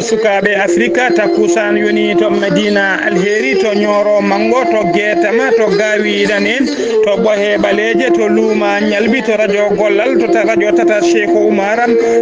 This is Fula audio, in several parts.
sukaɓe Afrika takkusan yoni to Medina Alheri to Ñoro Mango to Guetama to Gawi Danen to Bohe Baleje to Luma Ñalbi to radio Gollal to radio Tata Cheikh Oumar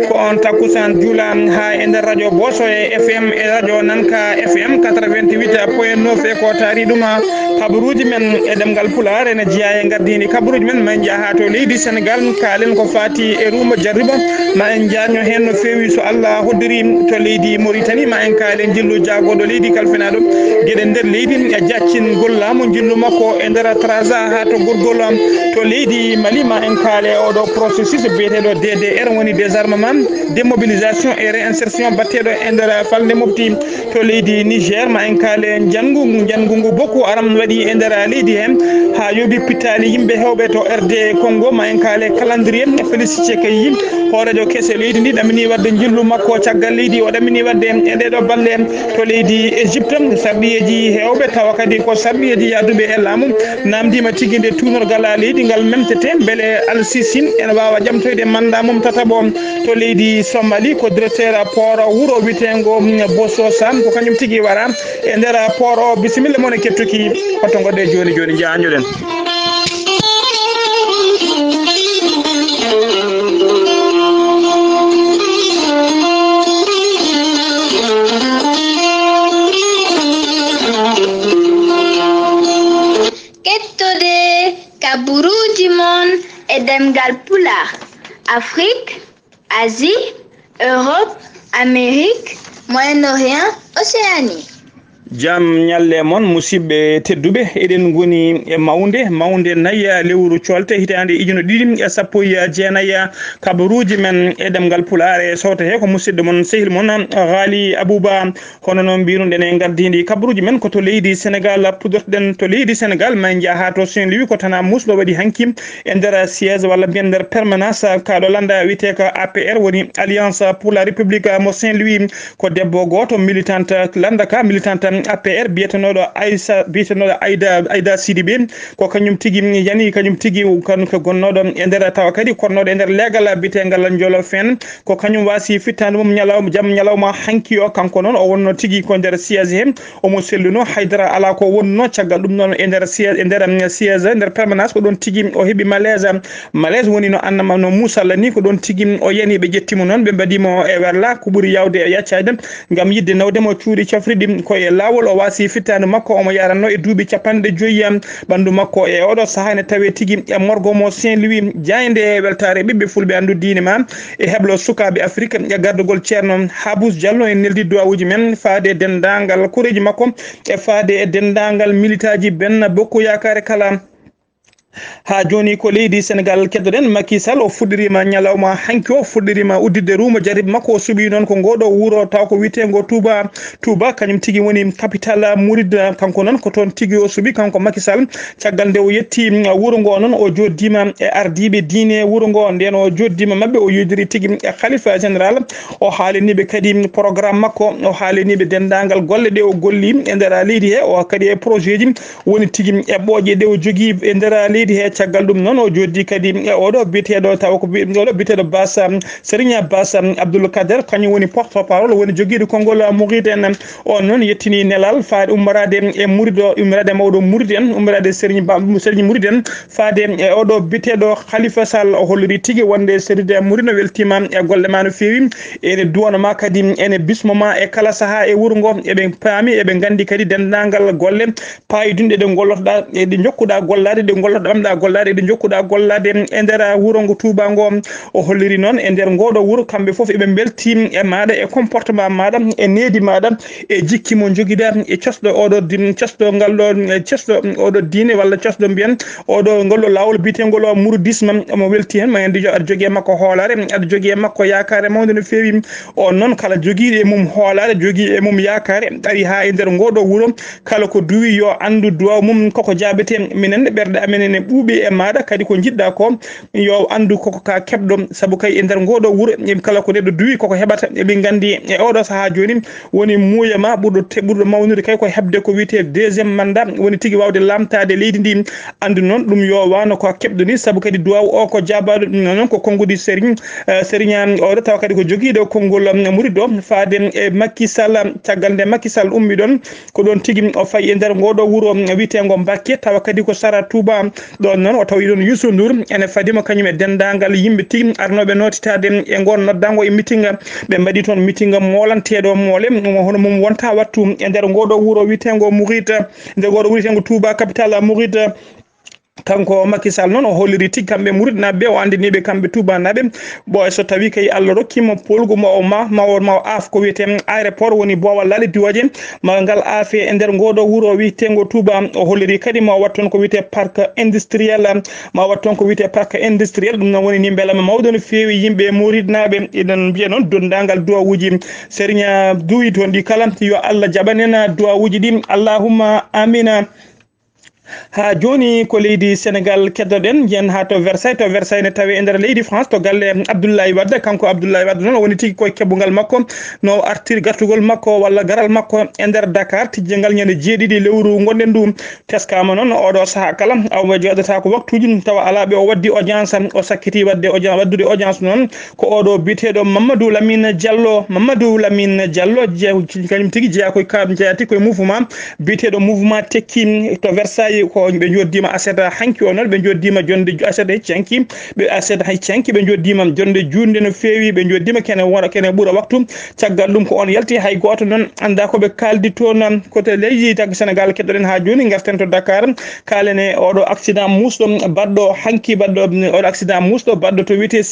ko on takkusan jula ha e nder radio Boso e FM e radio Nanka FM 88.9 e ko tari ɗuma kabaruji men e ɗemgal Pulaar ene jeeya e gardini kabaruji men ma jaaha to leydi Sénégal kalen ko fati e Ruma Jarriba ma en jaño hen no fewi so Allah hoddiri to leydi Mauritanie ma en kalen jillu jagoɗo leydi kalfinaɗo gueɗe nder leydi e jaccin gollamo jillu makko e nder traza ha to gorgolam to leydi Mali ma en kaale oɗo processus biyeteɗo DDR woni désarmement démobilisation et réinsertion batteɗo e nder falde mofti to leydi Niger ma en kaale jangungu bokku aram waɗi e nder leydi hen ha yobi pittali yimɓe hewɓe to RD Congo ma en kaale calendrier Félicité Kayi horejo kese leydi ndi ɗamini wadde jillu makko caggal leydi o ɗamini wadde e ɗeɗo balle to leydi Égypte sarɗiyeji hewɓe tawa kadi ko sarɗiyeji yaduɓe e laamu namdima tigui nde tunorgal leydi ngal memtete beele Al-Sisi ene wawa ƴamtoyde mandat mum tataɓo to leydi Somalie ko directeur port wuuro witengo Bosso Sam ko kañum tigui wara e nder port o bisimilla moon e kettuki hoto goɗɗe joni joni jañoɗen kettude kabaruji mon e ɗemgal Pulaar Afrique, Asie, Europe, Amérique, Moyen-Orient, Océanie. jam ñalle mon musidɓe tedduɓe eɗen goni e mawde nayya lewru colte hitande ijino ɗiɗi e sappo e jeenayya kabaruji men e ɗemgal Pulaar e sowta he ko musidɗo mon sehil mon Ghali Abouba hono noon mbiruɗen e gardidi kabaruji men ko to leydi Sénégal pudortoɗen to leydi Sénégal ma jaaha to Saint-Louis ko tana musɗo waɗi hanki e nder siège walla mbiyen nder permanence kaɗo landa wiyete ko APR woni Alliance pour la République mo Saint-Louis ko debbo goto militante landa ka militante APR biyetenoɗo Aïda Sidibé ko kañum tigui yani kañum tigui ko gonnoɗo e nder tawa kadi konnoɗo e nder leegal bitegal Jolo Fen ko kañum wasi fittande mum ñalawma hanki o kanko noon o wonno tigui ko nder siège he omo selluno haydara ala ko wonno caggal ɗum noon e nder siège nder permanence ko ɗon tigui o heeɓi malaise woni no annama no Moussalla ni ko ɗon tigui o yani ɓe ƴettimo noon ɓe mbaɗimo e werla ko ɓuuri yawde e yaccade gam yidde nawdemo cuuɗi cofriɗi koye lawol o wasi fittande makko omo yaranno e duuɓi 50 ɓandu makko e oɗo saaha ne tawe tigui e morgo mo Saint-Louis jayde e weltare ɓiɓɓe fulɓe andu diine ma e heblo sukaɓe Afrique e gardugol ceerno Habous Diallo en neldi duwawuji men faade e dendagal kureji makko e faade e dendagal militaji Benno Bokk Yakare kala ha joni ko leydi Sénégal keddoɗen Macky Sall o fuɗɗirima ñalawma hanki o fuɗɗirima uddidde Ruma Jarib makko o suuɓi noon ko ngoɗo wuuro taw ko witego Touba kañum tigui woni capital Mouride kanko noon ko toon tigui o suuɓi kanko Macky Sall caggal nde o yetti wuuro ngo noon o joddima e ardiɓe diine wuuro ngo nden o joddima mabɓe o yodiri tigui e khalifa général o haalaniɓe kadi programme makko o haalaniɓe dendagal golle ɗe o golli e nder leydi he o kadi e projet ji woni tigui e ɓooƴe ɗe o jogui e nder leydi he caggal ɗum noon o joddi kadi e oɗo biteɗo taw ko oɗo biteɗo Bass Serigne Bass Abdoul Kader kañum woni porte parole woni joguiɗo konngol Mouride en on noon yettini nelal faade ummorade e Mouride ummorade mawɗo Mouride en ummorade Serigne Mouride en faade e oɗo biteɗo Khalifa Sall o holliri tigui wonde Serigne Mouride no weltima e golle ma no fewi ene duwanama kadi ene bismoma e kala saaha e wuuro ngo eɓe paami eɓe gandi kadi dendagal golle payidunɗe ɗe gollotoɗa e ɗe jokkuɗa gollade ɗe gollotoɗa ɓamɗa gollade ɗe jokkuɗa gollade e nder wuuro ngo Touba ngo o holliri noon e nder ngoɗo wuuro kamɓe foof eɓe belti e maɗa e comportement maɗa e needi maɗa e jikki mo joguiɗa e cosɗo oɗo cosɗo ngalɗo cosɗo oɗo diine walla cosɗo mbiyen oɗo ngolɗo lawol bitengol mouridisme omo welti hen ma en aɗa jogui e makko hoolare aɗa jogui e makko yakare mawde no fewi on noon kala joguiɗo e mum hoolare jogui e mum yakare ari ha e nder ngoɗo wuuro kala ko duwi yo andu duwaw mum koko jabete minen ɓerɗe amen ene ɓuuɓi e maɗa kadi ko jiɗɗa ko yo andu koko ka kebɗo saabu kay e nder ngoɗo wuuro kala ko neɗɗo duwi koko heɓata eɓe gandi e oɗo saaha joni woni muuya ma ɓurɗo mawnude kay ko hebde ko wiyete deuxiéme mandat woni tigui wawde lamtade leydi ndi andu noon ɗum yo wano ko kebɗo ni saabu kadi duwaw o ko jabaɗo ɗum noon ko konngudi Serigne oɗo tawa kadi ko joguiɗo konngol murid o faade e Macky Sall caggal nde Macky Sall ummi ɗon ko ɗon tigui o fayi e nder ngoɗo wuuro witego Mbacké tawa kadi ko Sara Touba ɗon noon o tawi ɗon Youssou Ndour ene fadima kañum e dendagal yimɓe tigui arnoɓe notitade e gon noddago e meeting ɓe mbaɗi toon meeting molanteɗo moole hono mum wonta wattu e nder ngoɗo wuuro witego Mouride nder ngoɗo witego Touba capital Mouride kanko Macky Sall noon o holliri tigui kamɓe Mouride naɓe o andiniɓe kamɓe Touba naɓe ɓo so tawi kay Allah rokkimo polgu ma aaf ko wiyete aéroport woni Bowal Lale Diwoje ma ngal aafe e nder ngoɗo wuuro wiyetego Touba o holliri kadi ma wat toon ko wiyete parc industriel ma wat toon ko wiyete parc industriel ɗum noon woni ni beelama mawɗo no fewi yimɓe Mouride naɓe eɗen mbiya noon dondagal duwawuji Serigne duwi toon ɗi kala yo Allah jaɓanen duwawuji ɗi allahumma amina. ha joni ko leydi Sénégal keddoɗen yen ha to Versailles ne tawi e nder leydi France to galle Abdoulaye Wade kanko Abdoulaye Wade noon woni tigui koye keɓogal makko no artiri gartugol makko walla garal makko e nder Dakar tijjengal ñande jeeɗiɗi lewru gonɗen ndu teskama noon oɗo saaha kala awa joɗata ko waktuji tawa alaɓe o waddi audience o sakkiti waddude audience noon ko oɗo biteɗo Mamadou Lamine Diallo kañum tigui jeeya koye jeeyati koye mouvement biteɗo mouvement tekki to Versailles ko ɓe joddima aseda hanki o noon ɓe joddima jonde aseda heccanki ɓe aseda heccanki ɓe joddima jonde junde no fewi ɓe joddima kene ɓuura waktu caggal ɗum ko on yalti hay goto noon anda koɓe kaldi toon côté leydi tagga Sénégal keddoɗen ha joni garten to Dakar kalene oɗo accident musɗo baɗɗo hanki oɗo accident musɗo baɗɗo to wiyete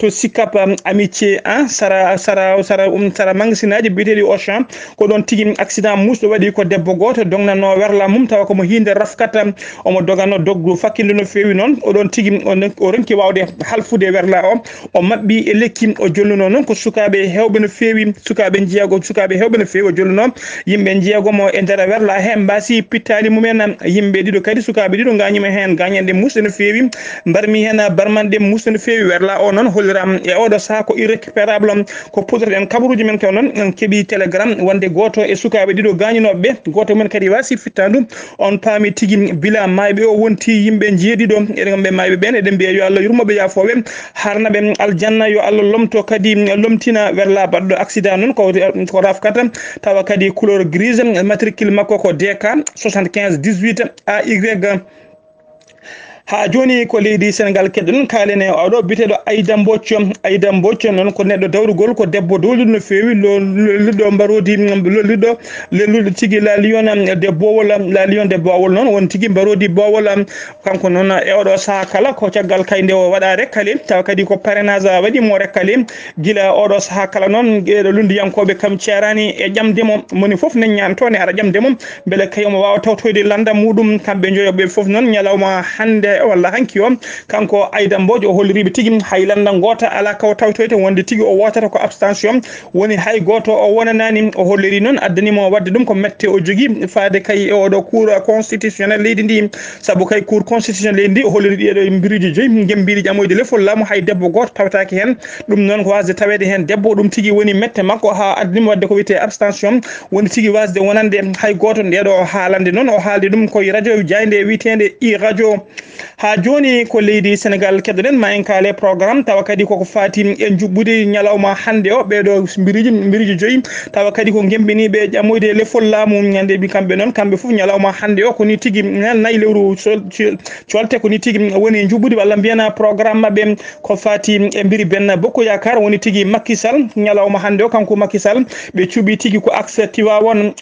Sicap amitié sara magasinaji biyeteɗi Auchan ko ɗon tigui accident musɗo waɗi ko debbo goto dongnanno werla mum tawa komo hinde rafkata omo dogano doggu fakkinde no fewi noon oɗon tigui o ronki wawde halfude werla o mabɓi e lekki o jolluno noon ko sukaɓe hewɓe no fewi sukaɓe hewɓe no fewi o jolluno yimɓe jeegomo e nder werla he mbasi pittali mumen yimɓe ɗiɗo kadi sukaɓe ɗiɗo gañima hen gañanɗe musɗe no fewi mbarmi hen barmanɗe musɗe no fewi werla o noon holliram e oɗo saaha ko irrécupérable ko pudraten kabaruji men kew noon en keeɓi télégramme wonde goto e sukaɓe ɗiɗo gañinoɓeɓe goto mumen kadi wasi fittandu on paami tigui bila mayɓe o wonti yimɓe jeeɗiɗo eɗen ɓe mayɓe ɓen eɗen mbiya yo Allah yurmoɓe yafoɓe harnaɓe aljanna yo Allah lomto kadi lomtina werla baɗɗo accident noon ko rafkata tawa kadi couleur grise matricule makko ko DK 75 18 AY ha joni ko leydi Sénégal kedden kalene oɗo biteɗo Aïda Mbocco noon ko neɗɗo dawrugol ko debbo dowluɗo no fewi lelluɗo mbarodi lelluɗo tigui la lion de Bowol noon won tigui mbarodi Bowol kanko noon e oɗo saaha kala ko caggal kayde o waɗa rekkale tawa kadi ko parrainage waɗi mo rekkale guila oɗo saaha kala noon ɗo lundiyankoɓe kam cerani e ƴamdemo moni foof ne ñantone ara ƴamdemo beele kay omo wawa tawtoyde landa muɗum kamɓe joyoɓe foof noon ñalawma hande walla hanki o kanko Aïda Mbodj o holliriɓe tigui hay landa gota ala kaw tawtoyte wonde tigui o wotata ko abstention woni hay goto o wonanani o holliri noon addanimo wadde ɗum ko mette o jogui faade kay oɗo cour constitutionnel leydi ndi saabu kay cour constitutionnel leydi ndi o holliri ɗeɗo biriji joyyi jembiɗi ƴamoyde lefol laamu hay debbo goto tawetake hen ɗum noon ko wasde tawede hen debbo ɗum tigui woni mette makko ha addanimo wadde ko wiyete abstention woni tigui wasde wonande hay goto ndeɗo haalande noon o haalde ɗum koye radio jayde witede I radio ha joni ko leydi Sénégal keddoɗen ma en kaale programme tawa kadi koko fati e jubbude ñalawma hande o ɓeɗo biriji joyyi tawa kadi ko gembiniɓe ƴamoyde lefol laamu ñande bi kamɓe noon kamɓe foof ñalawma hande o koni tigui nayyi lewru colte koni tigui woni jubbude walla mbiyana programme mabɓe ko fati e mbiri Benno Bokk Yakar woni tigui Macky Sall ñalawma hande o kanko Macky Sall ɓe cuuɓi tigui ko axe Tivaouane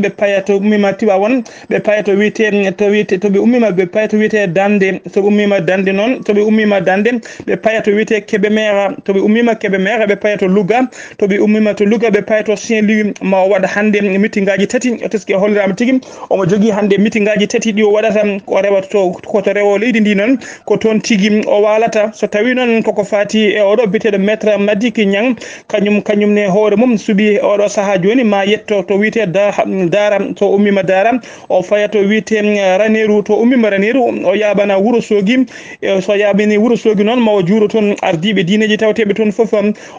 ɓe paya to ummima Tivaouane ɓe paya to wiyete to ɓe ummima ɓe paya to wiyete dande so ummima dande noon to ɓe ummima dande ɓe paya to wiyete Kébémer to ɓe ummima Kébémer ɓe paya to Louga to ɓe ummima to Louga ɓe paya to Saint-Louis ma o waɗa hande meeting ngaji tati teski hollirama tigui omo jogui hande meeting ngaji tati ɗi o waɗata ko rewata koto rewo leydi ndi noon ko toon tigui o walata so tawi noon koko fati e oɗo biteɗo maître Madické Niang kañum ne hoore mum suuɓi oɗo saaha joni ma yetto to wiyete Dara to ummima Dara o faya to wiyete Ranerou to ummima Ranerou o yaɓana Wourossogui so yaɓini Wourossogui noon ma o juuro toon ardiɓe diineji tawateɓe toon foof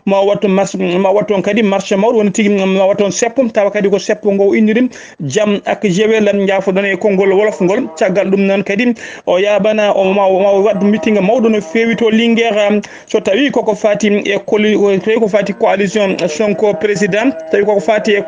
ma wattu ma watton kadi marché mawɗo woni tigui ma watton seppo tawa kadi ko seppo ngo inniri jaam ak jewel jaafoɗon e konngol wolof ngol caggal ɗum noon kadi o yaɓana ma waddu meeting mawɗo no fewi to Linguére so tawi koko fati e tawi ko fati coalition Sonko président tawi koko fati e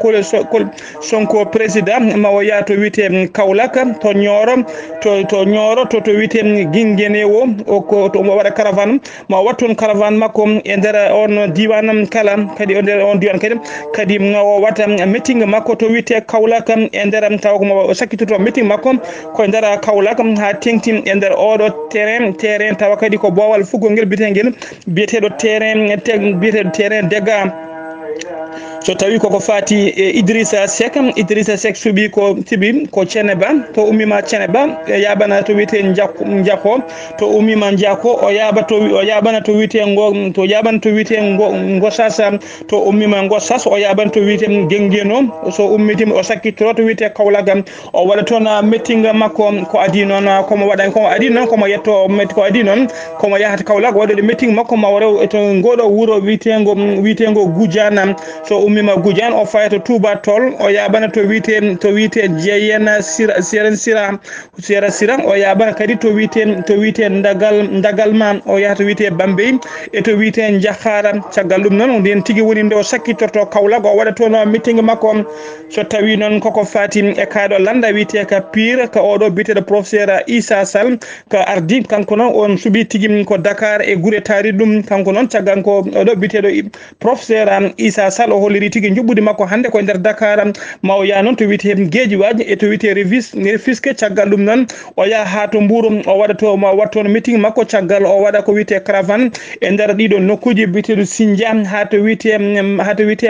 Sonko président ma o yaa to wiyete Kaolack to Nioro to wiyete Guinguinéo o ko to mo waɗa caravane ma watton caravane makko e nder on diwan kala kadi o nder on diwan kadi o watta meeting makko to wiyete Kaolack e nder taw ko mo sakkitoto meeting makko ko nder Kaolack ha tengti e nder oɗo terrain tawa kadi ko boowal fuggol ngel biyeteɗo terrain dégâts so tawi koko fati e Idrissa Seck suuɓi ko tiɓi ko Ceneba to ummima Ceneba yaɓana to wiyete Diako to ummima Diako o yaɓana to wiyete Gossas to ummima Gossas o yaɓana to wiyete Guinguinéo so ummitima o sakkitoro to wiyete Kaolack o waɗa toon meeting makko ko adi noon komo yetto ko adi noon komo yahata Kaolack waɗude meeting makko ma o rew to ngoɗo wuuro wiyetego Goudiane so ummima Goudiane o faya to Touba Tol o yaɓana to wiyete Jeeyena Sira o yaɓana kadi to wiyete Ndagalma o yaha to wiyete Bambey e to wiyete Diakhara caggal ɗum noon nden tigui woni nde o sakkitorto Kaolack o waɗa toon meeting makko so tawi noon koko fati e kaɗo landa wiyete ka Pire ka oɗo biteɗo professeur Issa Sall ka ardi kanko noon on suuɓi tigui ko Dakar e guure taari ɗum kanko noon caggal ko oɗo biteɗo professeur Issa Sall o holliri tigui juɓɓudi makko hande ko nder Dakar ma o yaa noon to wiyete Guédiawaye e to wiyete Rufisque caggal ɗum noon o yaa ha to Mbour o waɗa to ma wattoon meeting makko caggal o waɗa ko wiyete caravane e nder ɗiɗo nokkuji biteɗo Sindia ha to wiyete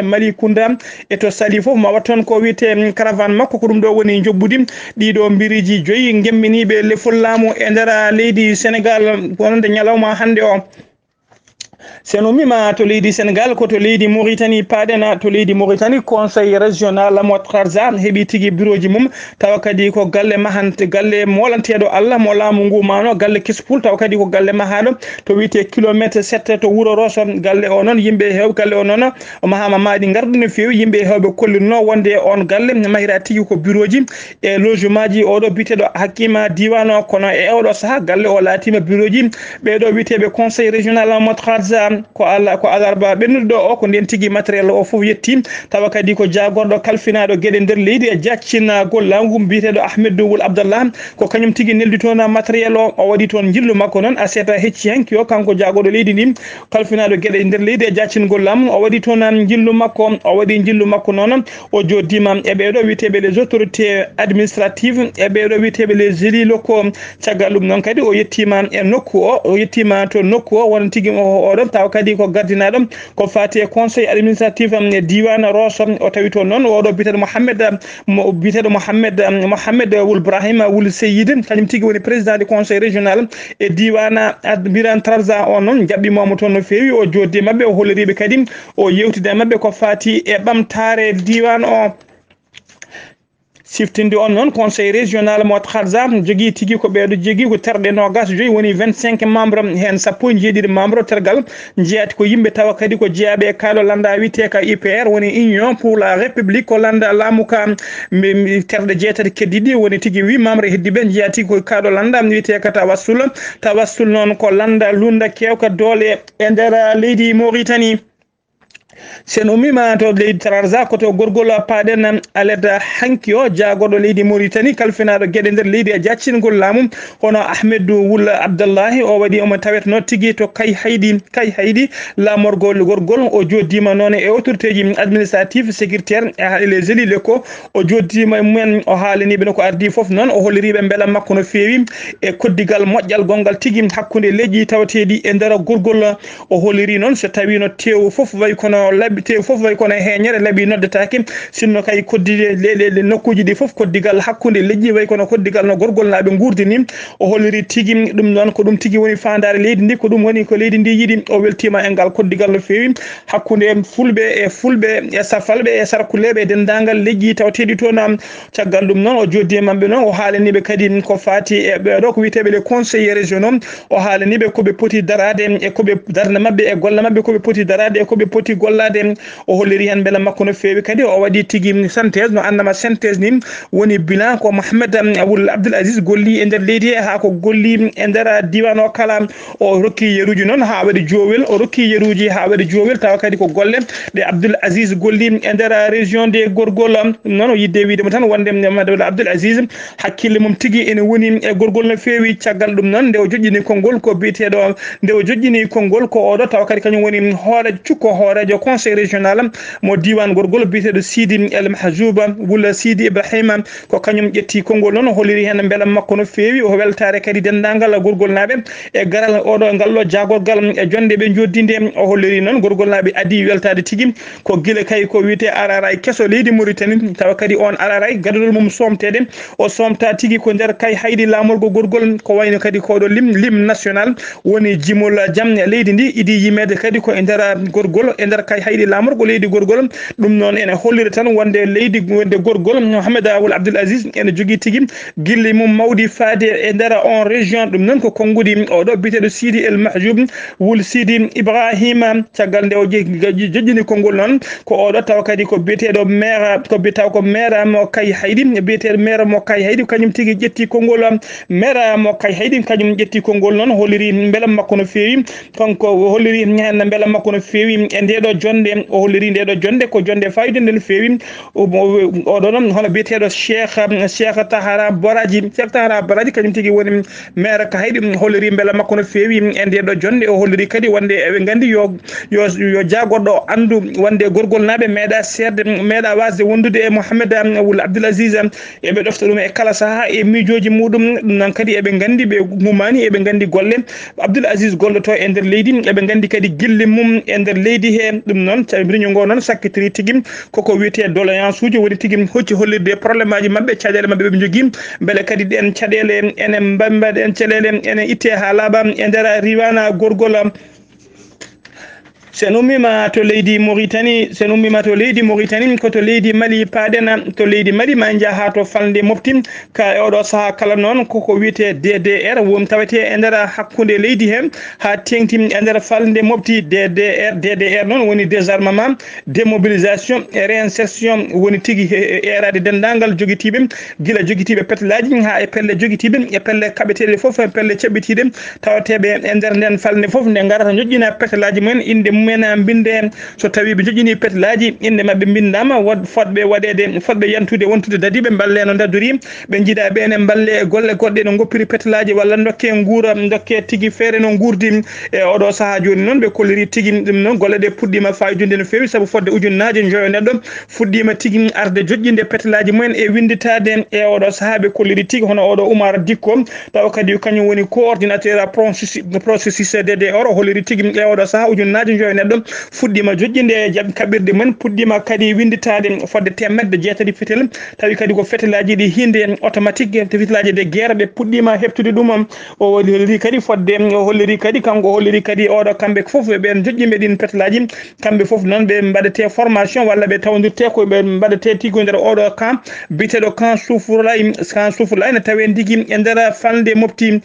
Malicounda e to Saly foof ma wattoon ko wiyete caravane makko ko ɗum ɗo woni joɓɓudi ɗiɗo biriji joyyi gemminiɓe lefol laamu e nder leydi Sénégal wonde ñalawma hande o sen ummima to leydi Sénégal ko to leydi Mauritanie paɗena to leydi Mauritanie conseil régional Moutarza heeɓi tigui bureau ji mum tawa kadi ko galle galle molanteɗo Allah mo laamu ngu mano galle Kispul tawa kadi ko galle mahaɗo to wiyete kilométre 7 to Wuro Rosso galle o noon yimɓe hewɓe galle o noon mahama maɗi garɗu no fewi yimɓe hewɓe kollirno wonde on galle mahira tigui ko bureau ji e logement ji oɗo biteɗo Hakima Diwan kono e oɗo saaha galle o laatima bureau ji ɓeɗo witeɓe conseil régional Moutarza ko alarba ɓennuɗo o ko nden tigui matériel o foof yetti tawa kadi ko jagorɗo kalfinaɗo gueɗe nder leydi e jaccina gollagum mbiteɗo Ahmedou Wul Abdallah ko kañum tigui neldi toon matériel o waɗi toon jillu makko noon a seeta hecci hanki o kanko jagoɗo leydi ndi kalfinaɗo gueɗe nder leydi e jaccingol lamum o waɗi toon jillu makko noon o joddima e ɓeɗo witeɓe les autorités administratives e ɓeɗo witeɓe les élus locaux caggal ɗum noon kadi o yettima e nokku o yettima to nokku o wona tigui oɗon taw kadi ko gardinaɗo ko fati e conseil administratif e diwan Rosso o tawi toon noon oɗo biteɗo Mohamed Wul Brahima Wul Seyid kañum tigui woni président du conseil régional e diwan Biran Trarza on noon jaɓɓimomo toon no fewi o joddi mabɓe o holliriɓe kadi o yewtide mabɓe ko fati e ɓamtare diwan o siftinde on noon conseil régional Moutarza jogui tigui ko ɓeɗo jogui ko terɗe 25 woni 25 membre hen 17 membre tergal jeeyati ko yimɓe tawa kadi ko jeeyaɓe e kaalo landa wiyete ka IPR woni union pour la république ko landa laamu ka terɗe jeetati keddiɗi woni tigui 8 membre heddiɓe jeeyati ko kaalo landa wiyete ka tawassul noon ko landa lunda kewka doole e nder leydi Mauritanie sen ummima to leydi Trarza koto gorgol paaden aleda hanki o jaagoɗo leydi Mauritanie kalfinaɗo gueɗe nder leydi e jaccingol laamu hono Ahmedou Wula Abdallahi o waɗi omo tawetno tigui to kay haydi lamorgol gorgol o joddima noon e autorité ji administrative sécuritaire e les élus locaux o joddima e mumen o haalaniɓe no ko ardi foof noon o holliriɓe beela makko no feewi e koddigal moƴƴal gongal tigui hakkude leƴƴi tawateɗi e nder gorgol o holliri noon so tawi no tew foof way kono labbi tew foof way kono heñere laaɓi noddetake sinno kay koddide le nokkuji ɗi foof koddigal hakkude leƴƴi way kono koddigal no gorgol naaɓe gurdini o holliri tigui ɗum noon ko ɗum tigui woni fandare leydi ndi ko ɗum woni ko leydi ndi yiiɗi o weltima e ngal koddigal no feewi hakkude fulɓe e safalɓe e sarkuleɓe e dendagal leƴƴi tawateɗi toon caggal ɗum noon o joddi e mabɓe noon o haalaniɓe kadi ko fati e ɓeɗo ko witeɓe les conseillers régionaux o haalaniɓe koɓe poti darade e koɓe darde mabɓe e golle mabɓe koɓe poti darade e koɓe poti gollade o holliri hen beela makko no feewi kadi o waɗi tigui synthèse no annama synthèse ni woni bilan ko Mohamed Wul Abdoul Aziz golli e nder leydi he ha ko golli e nder diwan o kala o rokki yeruji noon ha waɗi jowel o rokki yeruji ha waɗi jowel tawa kadi ko golle ɗe Abdoul Aziz golli e nder région de gorgol noon o yidde widemo tan wonde Mamadou Abdoul Aziz hakkille mum tigui ene woni e gorgol no feewi caggal ɗum noon nde o joƴƴini konngol ko biyeteɗo nde o joƴƴini konngol ko oɗo tawa kadi kañum woni hoore cukko hoorejo conseil régional mo diwan gorgol biyeteɗo Sidi El Mahjouba Wula Sidi Ibrahima ko kañum ƴetti konngol noon o holliri hen beela makko no feewi o weltare kadi dendagal gorgol naaɓe e garal oɗo ngallo jagorgal e jonde ɓe joddinde o holliri noon gorgol naaɓe adi weltade tigui ko guila kay ko wiyete araray kesso leydi Mauritanie tawa kadi on araray gadodol mum somtede o somta tigui ko nder kay haydi lamorgo gorgol ko wayno kadi koɗo lim national woni jimol jam leydi ndi idi yimede kadi ko e nder gorgol e nder kay haydi lamorgo leydi gorgol ɗum noon ene holliri tan wonde leydi wonde gorgol Mohamed Wul Abdoul Aziz ene jogui tigui guille mum mawdi faade e nder on région ɗum noon ko konngudi oɗo biyeteɗo Sidi El Mahjoub Wul Sidi Ibrahima caggal nde o joƴƴini konngol noon ko oɗo tawa kadi ko biyeteɗo maire ko bitaw ko maire mo kay haydi biyeteɗo maire mo kay haydi kañum tigui ƴetti konngol maire mo kay haydi kañum ƴetti konngol noon holliri beela makko no feewi kanko holliri hen beela makko no feewi e ndeɗo jonde o holliri ndeɗo jonde ko jonde fayde nde no feewi oɗo noon hono biyeteɗo Cheikh Tahara Boraji kañum tigui woni maire ka haydi holliri beela makko no feewi e ndeɗo jonde o holliri kadi wonde eɓe gandi yo jagorɗo andu wonde gorgol naaɓe meeɗa wasde wondude e Mohamed Wul Abdoul Aziz eɓe ɗofta ɗum e kala saaha e miijoji muɗum ɗum noon kadi eɓe gandi ɓe gumani eɓe gandi golle Abdoul Aziz golloto e nder leydi eɓe gandi kadi guille mum e nder leydi he ɗum noon réunion ngo noon sakkitiri tigui koko wiyete doléance uji woni tigui hocci hollirde probléme aji mabɓe caɗele mabɓe ɓe jogui beele kadi ɗen caɗele ene mbambaɗe en caɗele ene itte ha laaɓa e nder riwana gorgol sen ummima to leydi Mauritanie ko to leydi Mali paaɗen to leydi Mali ma jaaha to falde mofti ka oɗo saaha kala noon koko wiyete DDR won tawete e nder hakkude leydi he ha tengti e nder falde mofti DDR noon woni désarmement démobilisation et réinsertion woni tigui erade dendagal joguitiɓe guila joguitiɓe petelaji ha e pelle joguitiɓe e pelle kaɓeteɗe foof e pelle caɓɓitiɗe tawateɓe e nder nden falde foof nde garata joƴƴina petelaji mumen inde mumen binde so tawi ɓe joƴƴini petelaji inde mabɓe bindama fodɓe yantude wontude dadiɓe balle no dadori ɓe jiiɗa ɓene balle e golle goɗɗe no goppiri petelaji walla dokke guura dokke tigui feere no gurdi e oɗo saaha joni noon ɓe kolliri tigui ɗum noon golle ɗe puɗɗima faydude no fewi saabu fodde ujunnaje joyo neɗɗo fuɗɗima tigui arde joƴƴinde petelaji mumen e winditade e oɗo saaha ɓe kolliri tigui hono oɗo Oumar Dicko tawa kadi kañum woni coordinateur processus DDR o holliri tigui e oɗo saaha ujunnaje joyo neɗɗo fuɗɗima joƴƴinde e jaɓ kaɓirɗe men puɗɗima kadi winditade fodde temedde jeetati fetel tawi kadi ko fetelaji ɗi hinde automatique fetelaji de guerre ɓe puɗɗima heftude ɗum o holliri kadi fodde o holliri kadi kanko holliri kadi oɗo kamɓe foof ɓe joƴƴiɓe ɗin petelaji kamɓe foof noon ɓe mbaɗete formation walla ɓe tawdirte ko ɓe mbaɗete tigui nder oɗo camp biteɗo camp Soufroulaye ne tawe ndigui e nder falde mofti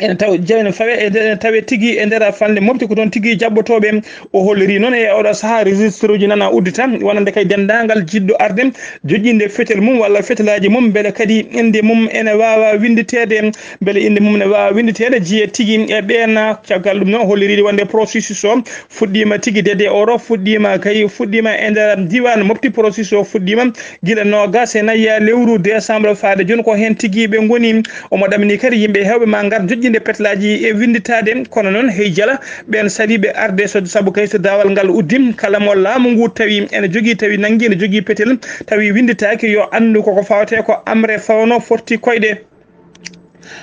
en taw jawne fawe e tawe tigi e nder fande mofti ko don tigi jabbotobe o holliri non e odo saha registre uji nana uddita wonande kay dendangal jiddo arde jojjinde fetel mum walla fetelaji mum bele kadi inde mum ene wawa winditede bele inde mum ne wawa winditede jiye tigi e bena caggal dum non holliri wonde processus o fuddima tigi dede oro fuddima kay fuddima e nder diwan mofti processus o fuddima gila no gas e naya lewru décembre faade joni ko hen tigi be ngoni o mo damni kadi yimbe hewbe ma ngar jojjinde petlaji e winditade kono non hey jala ben salibe arde so sabu kay so dawal ngal uddim kala mo laamu ngu tawi ene jogi tawi nangi ene jogi petel tawi winditaake yo andu koko fawte ko amre fawno forti koyde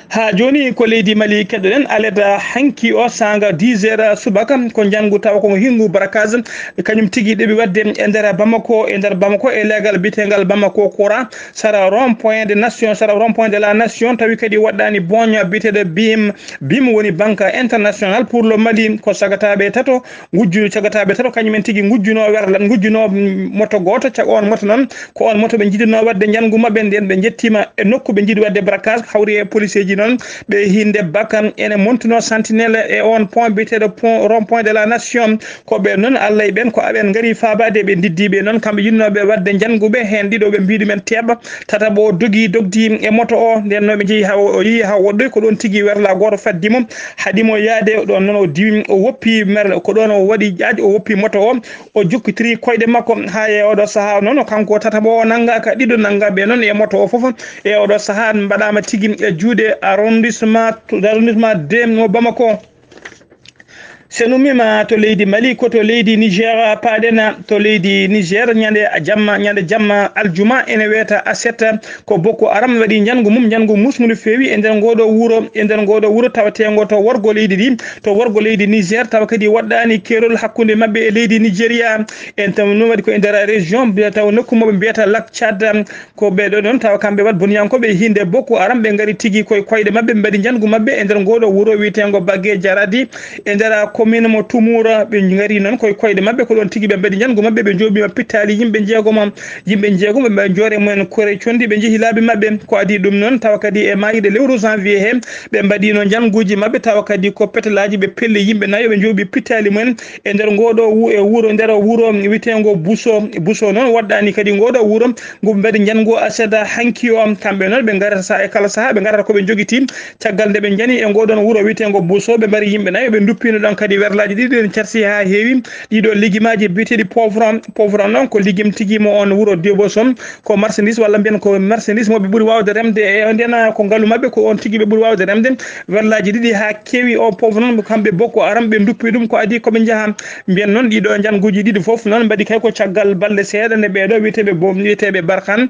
ha joni ko leydi Mali keddoden aleda hanki o sanga 10h subaka ko jangu taw ko hingu barakaz kanyum tigi debi wadde e nder Bamako e legal bitengal Bamako Kora sara rond point de nation sara rond point de la nation tawi kadi waddani bonya bitede bim woni banque international pour le Mali ko sagatabe tato gujju sagatabe tato kanyum tigi gujjuno werlan gujjuno moto goto ca on moto non ko on moto be jidino wadde jangu mabbe den be jettima e nokku be jidi wadde barakaz hawri e police ji non be hinde bakam ene montuno sentinelle e on point bitedo point rond point de la nation ko be non Allah e ben ko aben ngari faabade be diddibe non kambe yinnobe wadde jangube hen dido be biidi men teba tata bo dogdi e moto o den no be jehi ha woddo ko don tigi werla goto faddi mum hadimo yaade don non o diwi o woppi merle ko don o wadi jaaji o woppi moto o jokkitiri koyde makko ha e odo saha non kanko tata bo nanga ka dido nanga be non e moto o fof e odo saha mbadama tigi e juude arrondissement de Bamako senumima to leydi Mali ko to leydi Niger paadena to leydi Niger nyande jamma aljuma ene weta asetta ko boko aram wadi jangu mum jangu musmulu fewi e nder ngodo wuro tawatengo to worgo leydi Niger taw kadi waddani kerol hakkunde mabbe e leydi Nigeria en tam no wadi ko e nder region be taw nokku mabbe biata lac Chad ko be do don taw kambe wad bunyankobe hinde boko aram be ngari tigi koyde mabbe mbadi jangu mabbe e nder ngodo wuro witengo bagge jaradi e nder commune mo Tumura be ngari non koyde mabbe ko don tigi be mbadi jangu mabbe be jobi pittali yimbe jeegom be jore mon kore condi be jehi laabi mabbe ko adi dum non taw kadi e mayide lewru janvier he be mbadi no janguji mabbe taw kadi ko petelaji be pelle yimbe nayo be jobi pittali mon e nder ngodo wuro nder wuro witengo buso non waddani kadi ngodo wuro ngum mbadi jango aseda hanki o kambe non be ngara sa e kala saha be ngara ko be jogiti caggal de be jani e ngodon wuro witengo buso be bari yimbe nayo be duppino don kadi werlaji didi en cersi ha heewi dido ligimaji bitedi pauvre non ko ligim tigi mo on wuro debosom ko marchandise walla ben ko marchandise mo be buri wawde remde e ndena ko ngalu mabbe ko on tigi be buri wawde remde werlaji didi ha kewi o pauvre non kambe boko aram be duppi dum ko adi ko be jaha ben non dido janguji didi fof non mbadi kay ko caggal balde seeda ne be do witebe barkan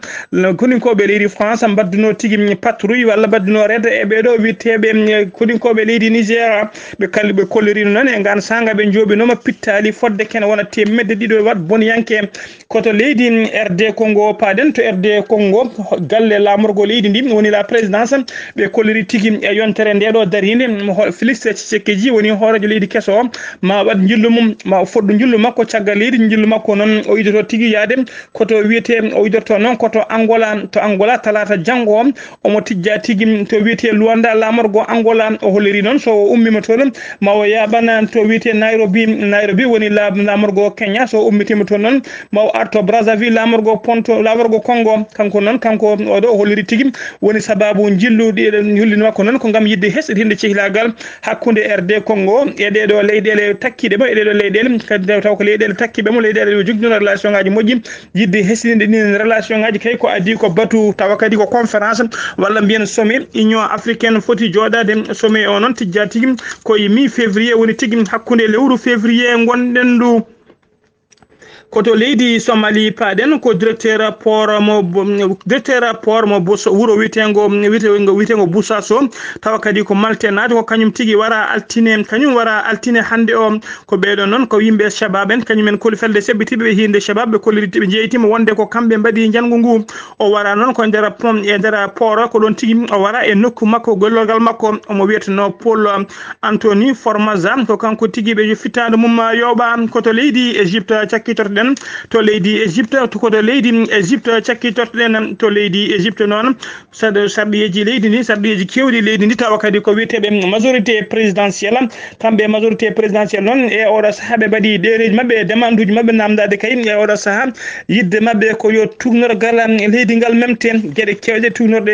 kuni ko be leydi France mbadduno tigi patrouille walla mbadduno red e be do witebe kuni ko be leydi Niger be kalbe kolleri non e ngan sanga be jobi no ma pittali fodde ken wona temedde dido wat bon yanke koto leydi RD Congo paden to RD Congo galle lamorgo leydi ndim woni la présidence be kolleri tigi e yontere ndedo darinde Félix Tshisekedi woni horajo leydi keso ma wad jillumum ma foddo jillu makko caggal leydi jillu makko non o yidoto tigi yaade koto wiete o yidoto non koto Angola talata jango o mo tijja tigi to wiete Luanda lamorgo Angola o holliri non so ummima to ma o yabana to wiete Nairobi woni lamorgo Kenya so ummitima to non ma o arto Brazzaville lamorgo Congo kanko o do holliri tigi woni sababu jillude yullini makko non ko ngam yidde hesdinde cihlagal hakkunde RD Congo e dedo leydele takkide ba e dedo leydele kadi taw ko leydele takkibe mo leydele jogino relation ngaji moƴƴi yidde hesdinde ni relation ngaji kay ko adi ko batu taw kadi ko conférence walla bien sommet union africaine foti jodade sommet o non tijja tigi ko mi février woni tigi hakkunde lewru février gonden du koto leydi Somali paden ko directeur port mo boso wuro witengo busaso tawa kadi ko maltenade ko kanyum tigi wara altine hande o ko beedo non ko yimbe shababen kanyumen kol felde sebitibe be hinde shabab be kolirite be jeyitima wonde ko kambe mbadi jangu ngu o wara non ko ndera port ko don tigi o wara e nokku makko gollorgal makko o mo wiyetno Paul Anthony Formaza ko kanko tigi be fitande mum yoba koto leydi Egypte cakkitorde tortoɗen to leydi Égypte to koto leydi Égypte cakki tortoɗen to leydi Égypte noon sarɗiyeji leydi ndi sarɗiyeji kewɗi leydi ndi tawa kadi ko wiyeteɓe majorité présidentielle kamɓe majorité présidentielle noon e oɗo saaha ɓe mbaɗi ɗereji mabɓe demande uji mabɓe namdade kay e oɗo saaha yidde mabɓe ko yo tugnorgal leydi ngal memte gueɗe kewɗe tugnorɗe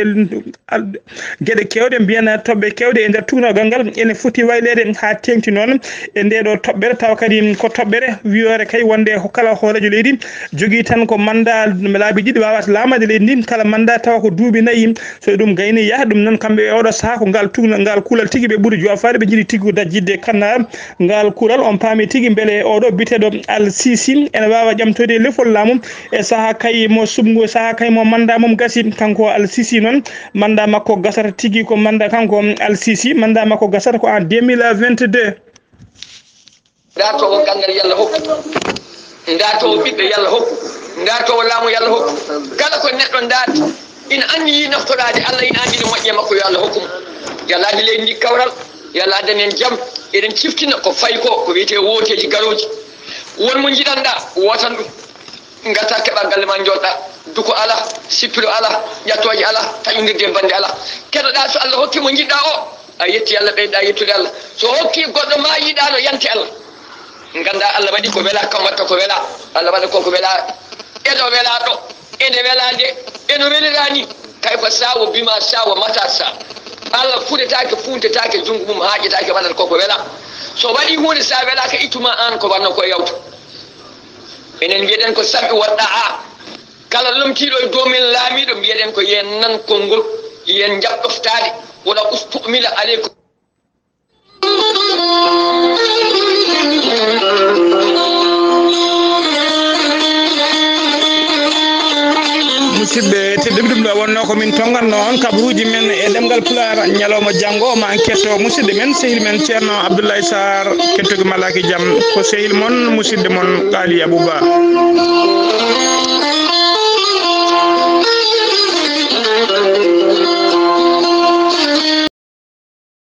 gueɗe kewɗe mbiyana toɓɓe kewɗe e nder tugnorgal ngal ene foti waylede ha tengti noon e ndeɗo toɓɓere tawa kadi ko toɓɓere wiyore kay wonde kala hoorejo leydi jogui tan ko mandat laabi ɗiɗi wawata lamade leydi ndi kala mandat tawa ko duuɓi nayyi so ɗum gayni yaha ɗum noon kamɓe oɗo saaha ko ngal tugno ngal kuulal tigui ɓe ɓuuri jofade ɓe jiiɗi tigui dajjidde kannar ngal kuural on paami tigui beele oɗo biteɗo Al Sisi ene wawa ƴamtoyde lefol laamu e saaha kay mo subngu saaha kay mo mandat mum gasi kanko Al Sisi noon mandat makko gasata tigui ko mandat kanko Al Sisi mandat makko gasata ko en 2022 ndatowo gangal yalla hokku ndatowo ɓiɓɓe yalla hokku ndatowo laamu yalla hokku kala ko neɗɗo ndaati ina anndi yi naftorade Allah ina anndi no moƴƴe makko yo Allah hokkum yalla addi leydi ndi kawral yalla addani en jam eɗen ciftina ko fayi ko wiyete woteji garoji wonmo jiɗanɗa wotan ɗum gatta keɓa galle ma joɗɗa duko ala sippiro ala ƴattoje ala taƴodirde bande ala keɗoɗa so Allah hokki mo jiɗɗa o a yetti Allah ɓeyɗa yettude Allah so hokki goɗɗo ma yiɗano yante Allah ganda Allah waɗi ko wela kam watta ko wela Allah waɗa koko wela eɗo wela ɗo ene welade eno welirani kay ko sawo bima sawo mata sa Allah fuɗetake funtetake jungo mum haƴetake waɗata koko wela so waɗi hunde sa welaka ittuma an ko wanno ko yawta enen mbiyeɗen ko samɓe waɗɗa a kala lomtiɗo e dow men laamiɗo mbiyeɗen ko yen nan konngol yen jaɓɗoftade wona ustumila aleykum musidɓe tedduɓe ɗum ɗo wonno komin tonganno on kabaruji men e ɗemgal pular ñalawma janggo ma en ketto musidɗo men sehil men ceerno Abdoulaye Sarr kettogue Malaki Jaam ko sehil moon musidɗo moon Kaali Abouba